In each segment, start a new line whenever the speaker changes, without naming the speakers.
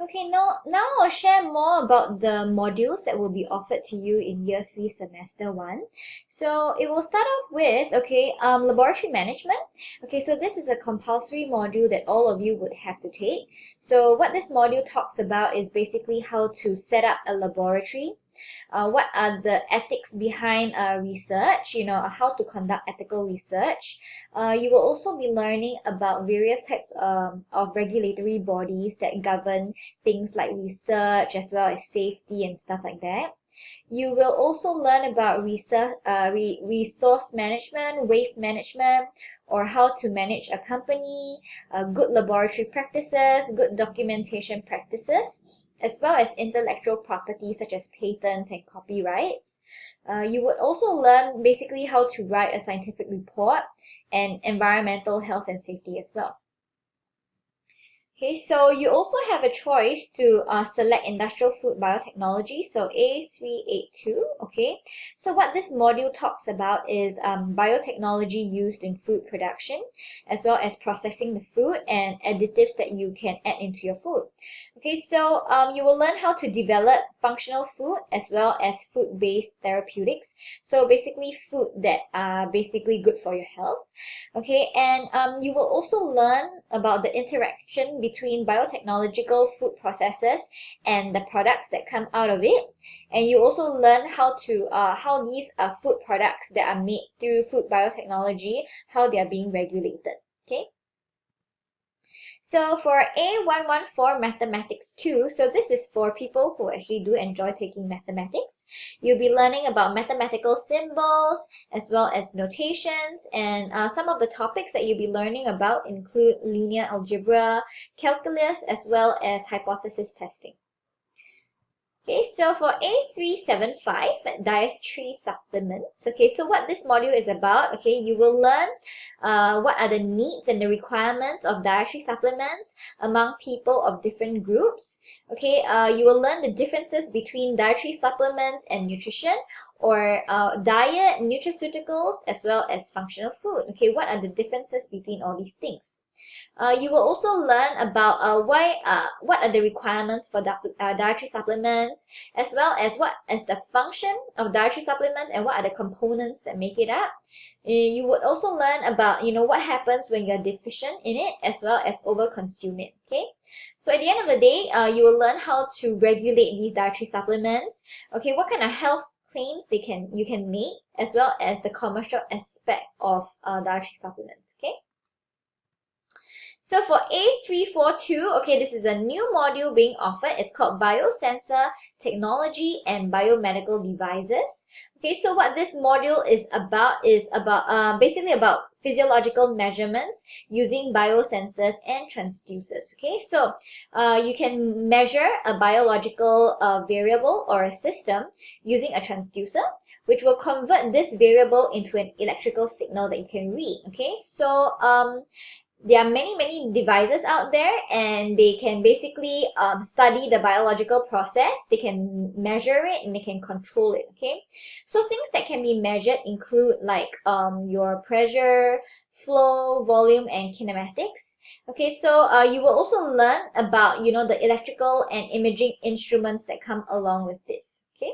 Okay, now I'll share more about the modules that will be offered to you in year 3 semester 1. So it will start off with, okay, laboratory management. Okay, so this is a compulsory module that all of you would have to take. So what this module talks about is basically how to set up a laboratory, what are the ethics behind research, how to conduct ethical research. You will also be learning about various types of regulatory bodies that govern things like research as well as safety and stuff like that. You will also learn about resource management, waste management, or how to manage a company, good laboratory practices, good documentation practices, as well as intellectual property such as patents and copyrights. You would also learn basically how to write a scientific report and environmental health and safety as well. Okay, so you also have a choice to select industrial food biotechnology, so A382, okay? So what this module talks about is biotechnology used in food production, as well as processing the food and additives that you can add into your food. Okay, so you will learn how to develop functional food as well as food-based therapeutics. So basically food that are basically good for your health. Okay, and you will also learn about the interaction between biotechnological food processes and the products that come out of it. And you also learn how these food products that are made through food biotechnology, how they are being regulated. Okay. So for A114 Mathematics 2, so this is for people who actually do enjoy taking mathematics. You'll be learning about mathematical symbols as well as notations, and some of the topics that you'll be learning about include linear algebra, calculus, as well as hypothesis testing. Okay, so for A375, dietary supplements. Okay, so what this module is about, okay, you will learn what are the needs and the requirements of dietary supplements among people of different groups. Okay, you will learn the differences between dietary supplements and nutrition, or diet, nutraceuticals, as well as functional food. Okay, what are the differences between all these things? You will also learn about what are the requirements for dietary supplements, as well as what is the function of dietary supplements and what are the components that make it up. You would also learn about what happens when you're deficient in it, as well as overconsume it. Okay, so at the end of the day, you will learn how to regulate these dietary supplements. Okay, what kind of health claims you can make, as well as the commercial aspect of dietary supplements. Okay. So for A342, okay, this is a new module being offered. It's called Biosensor Technology and Biomedical Devices. Okay, so what this module is about basically about physiological measurements using biosensors and transducers. Okay, so you can measure a biological variable or a system using a transducer, which will convert this variable into an electrical signal that you can read. Okay, so there are many devices out there, and they can basically study the biological process. They can measure it and they can control it. Okay, so things that can be measured include like your pressure, flow, volume, and kinematics. Okay, so you will also learn about the electrical and imaging instruments that come along with this. Okay.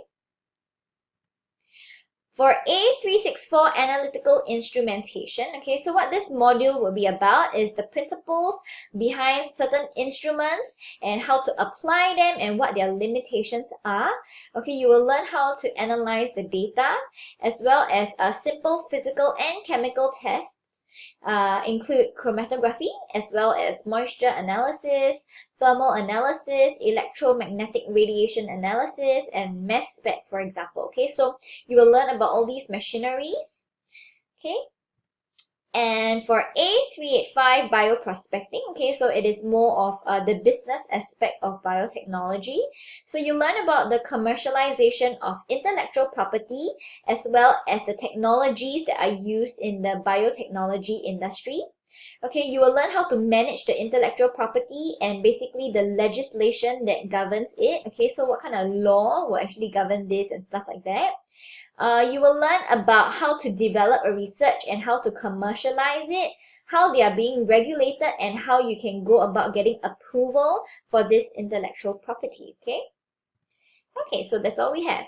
For A364 Analytical Instrumentation, okay, so what this module will be about is the principles behind certain instruments and how to apply them and what their limitations are. Okay, you will learn how to analyze the data, as well as simple physical and chemical tests. Include chromatography, as well as moisture analysis, thermal analysis, electromagnetic radiation analysis, and mass spec, for example. Okay, so you will learn about all these machineries. Okay, and for A385 bioprospecting, okay, so it is more of the business aspect of biotechnology. So you learn about the commercialization of intellectual property, as well as the technologies that are used in the biotechnology industry. Okay, you will learn how to manage the intellectual property and basically the legislation that governs it. Okay, so what kind of law will actually govern this and stuff like that. You will learn about how to develop a research and how to commercialize it, how they are being regulated, and how you can go about getting approval for this intellectual property. Okay, so that's all we have.